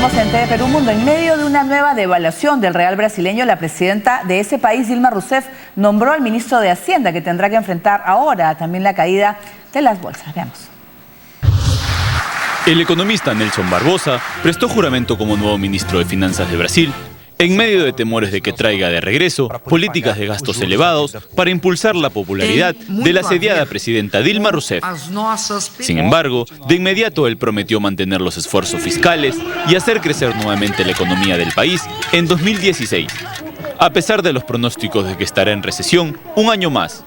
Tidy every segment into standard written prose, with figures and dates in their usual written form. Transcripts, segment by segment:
Seguimos en TV Perú Mundo. En medio de una nueva devaluación del real brasileño, la presidenta de ese país, Dilma Rousseff, nombró al ministro de Hacienda, que tendrá que enfrentar ahora también la caída de las bolsas. Veamos. El economista Nelson Barbosa prestó juramento como nuevo ministro de Finanzas de Brasil, en medio de temores de que traiga de regreso políticas de gastos elevados para impulsar la popularidad de la asediada presidenta Dilma Rousseff. Sin embargo, de inmediato él prometió mantener los esfuerzos fiscales y hacer crecer nuevamente la economía del país en 2016, a pesar de los pronósticos de que estará en recesión un año más.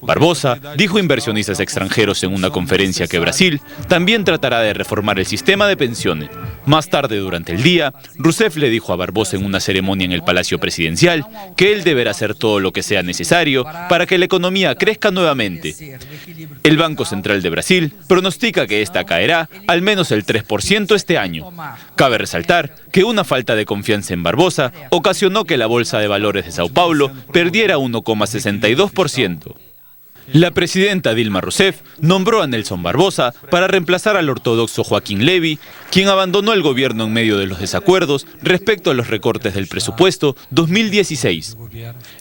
Barbosa dijo a inversionistas extranjeros en una conferencia que Brasil también tratará de reformar el sistema de pensiones. Más tarde durante el día, Rousseff le dijo a Barbosa en una ceremonia en el Palacio Presidencial que él deberá hacer todo lo que sea necesario para que la economía crezca nuevamente. El Banco Central de Brasil pronostica que esta caerá al menos el 3% este año. Cabe resaltar que una falta de confianza en Barbosa ocasionó que la Bolsa de Valores de Sao Paulo perdiera 1,62%. La presidenta Dilma Rousseff nombró a Nelson Barbosa para reemplazar al ortodoxo Joaquín Levy, quien abandonó el gobierno en medio de los desacuerdos respecto a los recortes del presupuesto 2016.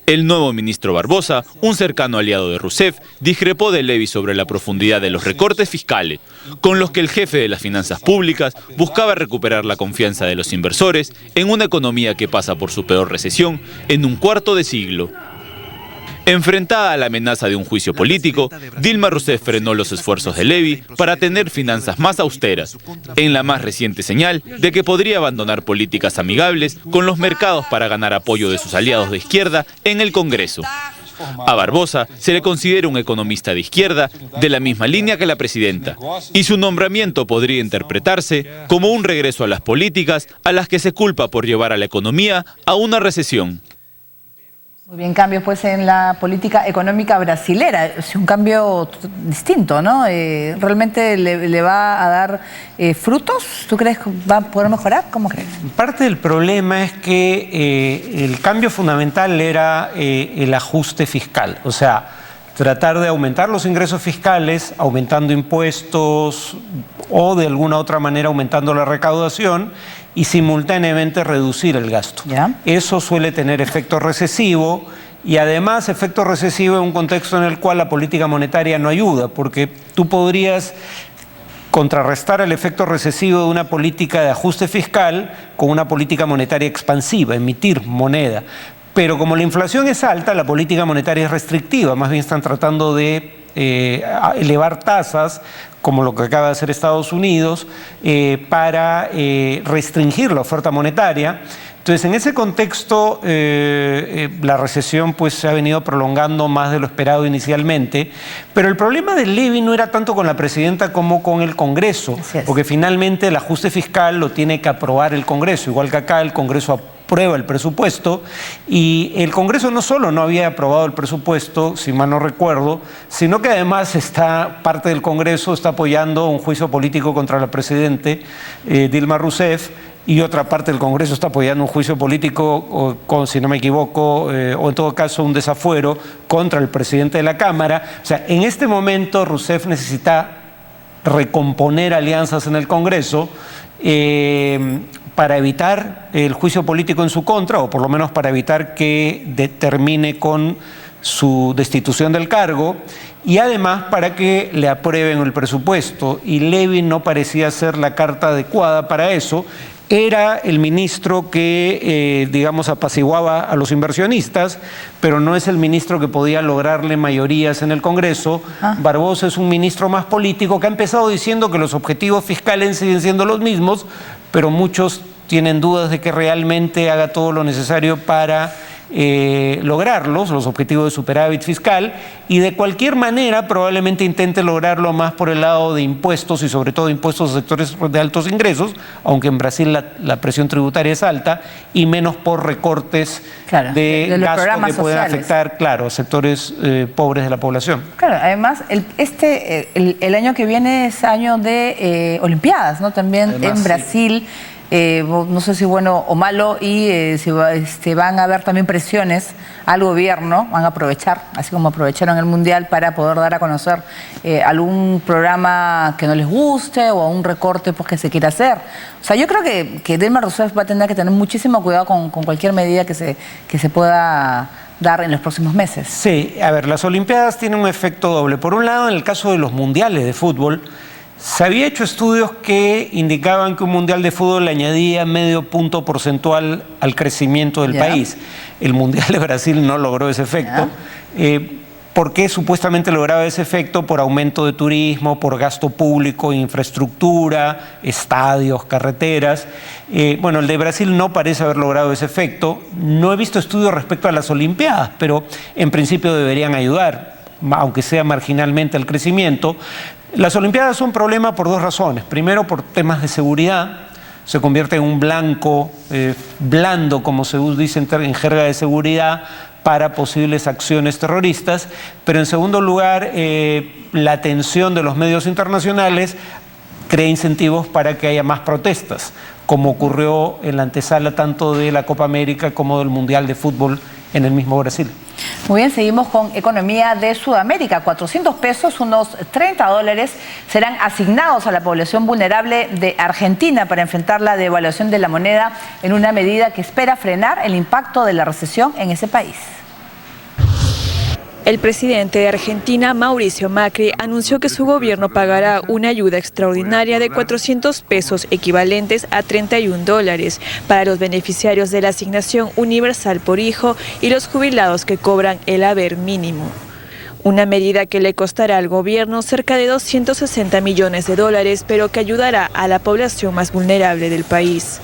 El nuevo ministro Barbosa, un cercano aliado de Rousseff, discrepó de Levy sobre la profundidad de los recortes fiscales, con los que el jefe de las finanzas públicas buscaba recuperar la confianza de los inversores en una economía que pasa por su peor recesión en un cuarto de siglo. Enfrentada a la amenaza de un juicio político, Dilma Rousseff frenó los esfuerzos de Levy para tener finanzas más austeras, en la más reciente señal de que podría abandonar políticas amigables con los mercados para ganar apoyo de sus aliados de izquierda en el Congreso. A Barbosa se le considera un economista de izquierda de la misma línea que la presidenta, y su nombramiento podría interpretarse como un regreso a las políticas a las que se culpa por llevar a la economía a una recesión. Muy bien, cambios pues en la política económica brasilera, es un cambio distinto, ¿no? ¿Realmente le va a dar frutos? ¿Tú crees que va a poder mejorar? ¿Cómo crees? Parte del problema es que el cambio fundamental era el ajuste fiscal, o sea, tratar de aumentar los ingresos fiscales, aumentando impuestos o de alguna otra manera aumentando la recaudación y simultáneamente reducir el gasto. ¿Ya? Eso suele tener efecto recesivo y además efecto recesivo en un contexto en el cual la política monetaria no ayuda, porque tú podrías contrarrestar el efecto recesivo de una política de ajuste fiscal con una política monetaria expansiva, emitir moneda. Pero como la inflación es alta, la política monetaria es restrictiva, más bien están tratando de elevar tasas, como lo que acaba de hacer Estados Unidos, para restringir la oferta monetaria. Entonces, en ese contexto, la recesión pues, se ha venido prolongando más de lo esperado inicialmente, pero el problema de Levy no era tanto con la presidenta como con el Congreso, porque finalmente el ajuste fiscal lo tiene que aprobar el Congreso, igual que acá el Congreso aprueba el presupuesto, y el Congreso no solo no había aprobado el presupuesto, si mal no recuerdo, sino que además parte del Congreso está apoyando un juicio político contra la presidenta Dilma Rousseff, y otra parte del Congreso está apoyando un juicio político, si no me equivoco, o en todo caso un desafuero contra el presidente de la Cámara. O sea, en este momento Rousseff necesita recomponer alianzas en el Congreso para evitar el juicio político en su contra, o por lo menos para evitar que termine con su destitución del cargo, y además para que le aprueben el presupuesto. Y Levy no parecía ser la carta adecuada para eso. Era el ministro que, digamos, apaciguaba a los inversionistas, pero no es el ministro que podía lograrle mayorías en el Congreso. Barbosa es un ministro más político que ha empezado diciendo que los objetivos fiscales siguen siendo los mismos, pero muchos tienen dudas de que realmente haga todo lo necesario para lograrlos, los objetivos de superávit fiscal, y de cualquier manera probablemente intente lograrlo más por el lado de impuestos y sobre todo impuestos a sectores de altos ingresos, aunque en Brasil la presión tributaria es alta, y menos por recortes de gasto que pueden afectar, claro, sectores pobres de la población. Claro, además el año que viene es año de Olimpiadas, ¿no? También además, en Brasil. no sé si bueno o malo, y si van a haber también presiones al gobierno, van a aprovechar, así como aprovecharon el Mundial, para poder dar a conocer algún programa que no les guste o un recorte pues, que se quiera hacer. O sea, yo creo que Dilma Rousseff va a tener que tener muchísimo cuidado con cualquier medida que se pueda dar en los próximos meses. Sí, a ver, las Olimpiadas tienen un efecto doble. Por un lado, en el caso de los mundiales de fútbol, se había hecho estudios que indicaban que un mundial de fútbol le añadía medio punto porcentual al crecimiento del país. El Mundial de Brasil no logró ese efecto. ¿Por qué supuestamente lograba ese efecto? Por aumento de turismo, por gasto público, infraestructura, estadios, carreteras. Bueno, el de Brasil no parece haber logrado ese efecto. No he visto estudios respecto a las Olimpiadas, pero en principio deberían ayudar, aunque sea marginalmente, al crecimiento. Las Olimpiadas son un problema por dos razones. Primero, por temas de seguridad. Se convierte en un blanco blando, como se dice en jerga de seguridad, para posibles acciones terroristas. Pero en segundo lugar, la atención de los medios internacionales crea incentivos para que haya más protestas, como ocurrió en la antesala tanto de la Copa América como del Mundial de Fútbol en el mismo Brasil. Muy bien, seguimos con economía de Sudamérica. 400 pesos, unos $30, serán asignados a la población vulnerable de Argentina para enfrentar la devaluación de la moneda en una medida que espera frenar el impacto de la recesión en ese país. El presidente de Argentina, Mauricio Macri, anunció que su gobierno pagará una ayuda extraordinaria de 400 pesos equivalentes a $31 para los beneficiarios de la asignación universal por hijo y los jubilados que cobran el haber mínimo. Una medida que le costará al gobierno cerca de $260 millones, pero que ayudará a la población más vulnerable del país.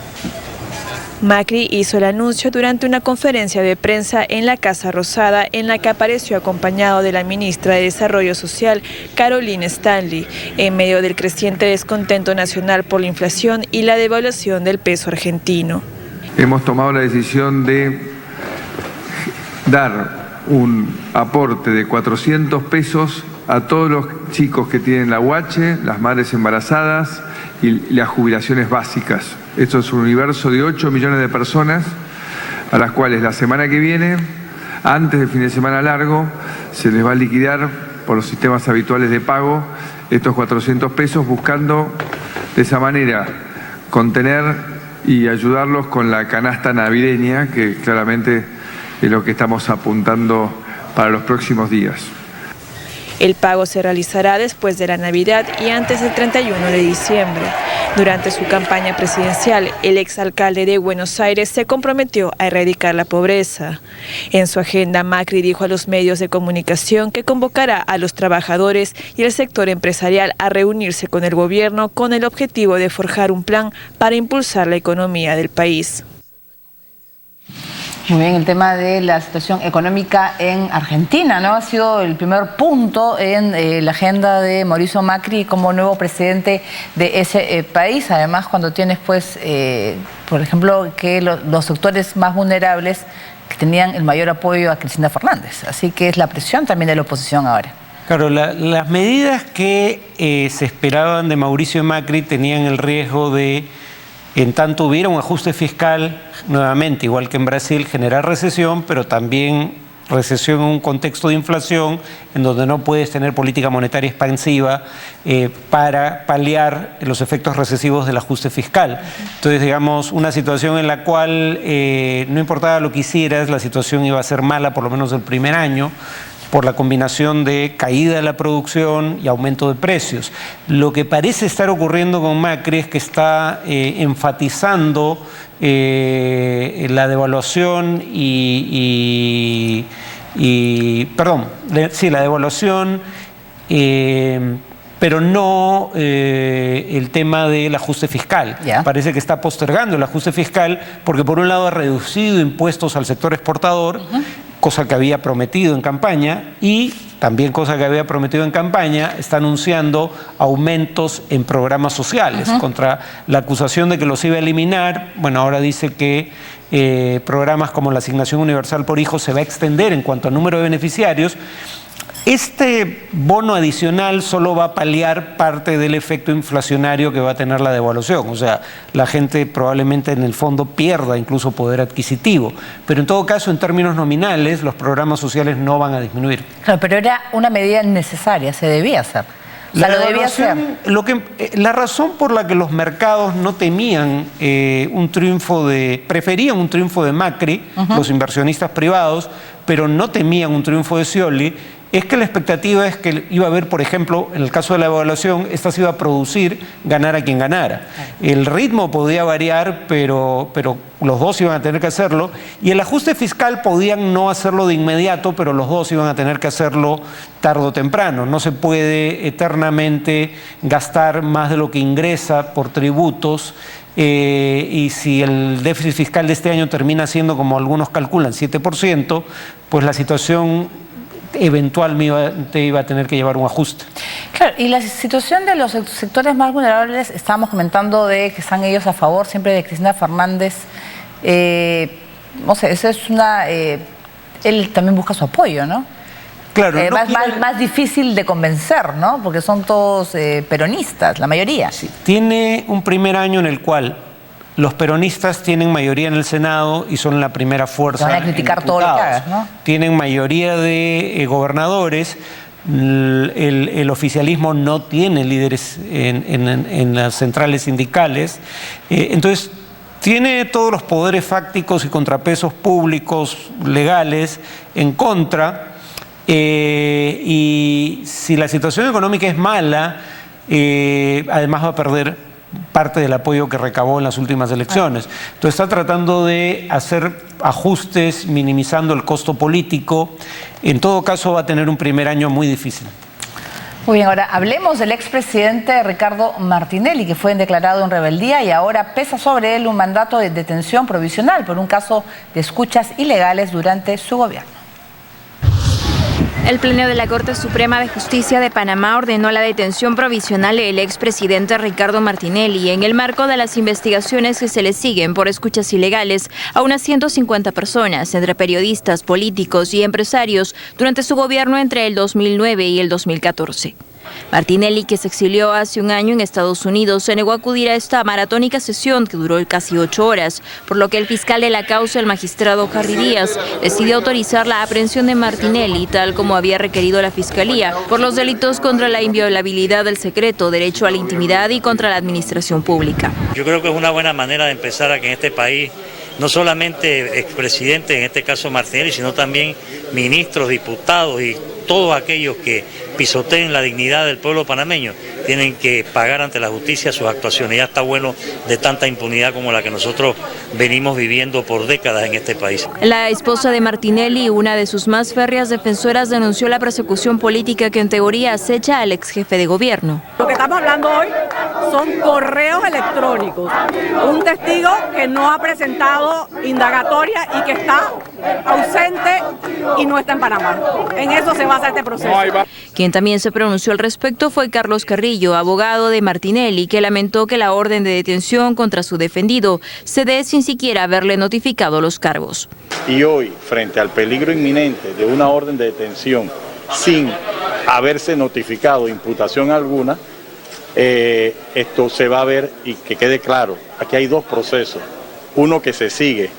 Macri hizo el anuncio durante una conferencia de prensa en la Casa Rosada, en la que apareció acompañado de la ministra de Desarrollo Social, Carolina Stanley, en medio del creciente descontento nacional por la inflación y la devaluación del peso argentino. Hemos tomado la decisión de dar un aporte de 400 pesos a todos los chicos que tienen la UH, las madres embarazadas y las jubilaciones básicas. Esto es un universo de 8 millones de personas a las cuales la semana que viene, antes del fin de semana largo, se les va a liquidar por los sistemas habituales de pago estos 400 pesos, buscando de esa manera contener y ayudarlos con la canasta navideña, que claramente es lo que estamos apuntando para los próximos días. El pago se realizará después de la Navidad y antes del 31 de diciembre. Durante su campaña presidencial, el exalcalde de Buenos Aires se comprometió a erradicar la pobreza. En su agenda, Macri dijo a los medios de comunicación que convocará a los trabajadores y el sector empresarial a reunirse con el gobierno con el objetivo de forjar un plan para impulsar la economía del país. Muy bien, el tema de la situación económica en Argentina, ¿no? Ha sido el primer punto en la agenda de Mauricio Macri como nuevo presidente de ese país. Además, cuando tienes, pues, por ejemplo, que los sectores más vulnerables que tenían el mayor apoyo a Cristina Fernández. Así que es la presión también de la oposición ahora. Claro, las medidas que se esperaban de Mauricio Macri tenían el riesgo de, en tanto hubiera un ajuste fiscal, nuevamente, igual que en Brasil, generar recesión, pero también recesión en un contexto de inflación en donde no puedes tener política monetaria expansiva para paliar los efectos recesivos del ajuste fiscal. Entonces, digamos, una situación en la cual no importaba lo que hicieras, la situación iba a ser mala por lo menos el primer año, por la combinación de caída de la producción y aumento de precios. Lo que parece estar ocurriendo con Macri es que está enfatizando la devaluación la devaluación, pero no el tema del ajuste fiscal. Parece que está postergando el ajuste fiscal porque por un lado ha reducido impuestos al sector exportador, cosa que había prometido en campaña, y también cosa que había prometido en campaña, está anunciando aumentos en programas sociales contra la acusación de que los iba a eliminar. Bueno, ahora dice que programas como la asignación universal por hijo se va a extender en cuanto al número de beneficiarios. Este bono adicional solo va a paliar parte del efecto inflacionario que va a tener la devaluación. O sea, la gente probablemente en el fondo pierda incluso poder adquisitivo. Pero en todo caso, en términos nominales, los programas sociales no van a disminuir. Claro, pero era una medida necesaria, se debía hacer. O sea, lo debía hacer. La razón por la que los mercados no temían preferían un triunfo de Macri, los inversionistas privados, pero no temían un triunfo de Scioli, es que la expectativa es que iba a haber, por ejemplo, en el caso de la evaluación, esta se iba a producir ganar a quien ganara. El ritmo podía variar, pero los dos iban a tener que hacerlo, y el ajuste fiscal podían no hacerlo de inmediato, pero los dos iban a tener que hacerlo tarde o temprano. No se puede eternamente gastar más de lo que ingresa por tributos, y si el déficit fiscal de este año termina siendo, como algunos calculan, 7%, pues la situación eventualmente iba a tener que llevar un ajuste. Claro, y la situación de los sectores más vulnerables, estábamos comentando de que están ellos a favor siempre de Cristina Fernández. No sé, eso es él también busca su apoyo, ¿no? Claro, más difícil de convencer, ¿no? Porque son todos peronistas, la mayoría. Sí, tiene un primer año en el cual los peronistas tienen mayoría en el Senado y son la primera fuerza. Van a criticar todo lo que hagas, ¿no? Tienen mayoría de gobernadores. El oficialismo no tiene líderes en las centrales sindicales. Entonces, tiene todos los poderes fácticos y contrapesos públicos, legales, en contra. Y si la situación económica es mala, además va a perder parte del apoyo que recabó en las últimas elecciones. Entonces está tratando de hacer ajustes, minimizando el costo político. En todo caso va a tener un primer año muy difícil. Muy bien, ahora hablemos del expresidente Ricardo Martinelli, que fue declarado en rebeldía y ahora pesa sobre él un mandato de detención provisional por un caso de escuchas ilegales durante su gobierno. El Pleno de la Corte Suprema de Justicia de Panamá ordenó la detención provisional del expresidente Ricardo Martinelli en el marco de las investigaciones que se le siguen por escuchas ilegales a unas 150 personas, entre periodistas, políticos y empresarios, durante su gobierno entre el 2009 y el 2014. Martinelli, que se exilió hace un año en Estados Unidos, se negó a acudir a esta maratónica sesión que duró casi 8 horas, por lo que el fiscal de la causa, el magistrado Harry Díaz, decidió autorizar la aprehensión de Martinelli, tal como había requerido la Fiscalía, por los delitos contra la inviolabilidad del secreto, derecho a la intimidad y contra la administración pública. Yo creo que es una buena manera de empezar a que en este país no solamente expresidente, en este caso Martinelli, sino también ministros, diputados y todos aquellos que pisoteen la dignidad del pueblo panameño tienen que pagar ante la justicia sus actuaciones. Ya está bueno de tanta impunidad como la que nosotros venimos viviendo por décadas en este país. La esposa de Martinelli, una de sus más férreas defensoras, denunció la persecución política que en teoría acecha al ex jefe de gobierno. Lo que estamos hablando hoy son correos electrónicos. Un testigo que no ha presentado indagatoria y que está ausente y no está en Panamá. En eso se basa este proceso. Quien también se pronunció al respecto fue Carlos Carrillo, abogado de Martinelli, que lamentó que la orden de detención contra su defendido se dé sin siquiera haberle notificado los cargos. Y hoy, frente al peligro inminente de una orden de detención sin haberse notificado imputación alguna, esto se va a ver, y que quede claro, aquí hay dos procesos. Uno que se sigue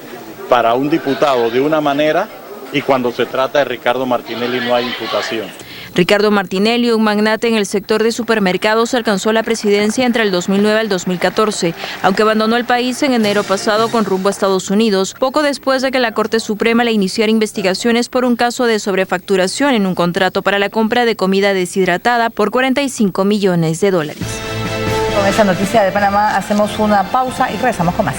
para un diputado de una manera y cuando se trata de Ricardo Martinelli no hay imputación. Ricardo Martinelli, un magnate en el sector de supermercados, alcanzó la presidencia entre el 2009 al 2014, aunque abandonó el país en enero pasado con rumbo a Estados Unidos, poco después de que la Corte Suprema le iniciara investigaciones por un caso de sobrefacturación en un contrato para la compra de comida deshidratada por $45 millones. Con esa noticia de Panamá hacemos una pausa y regresamos con más.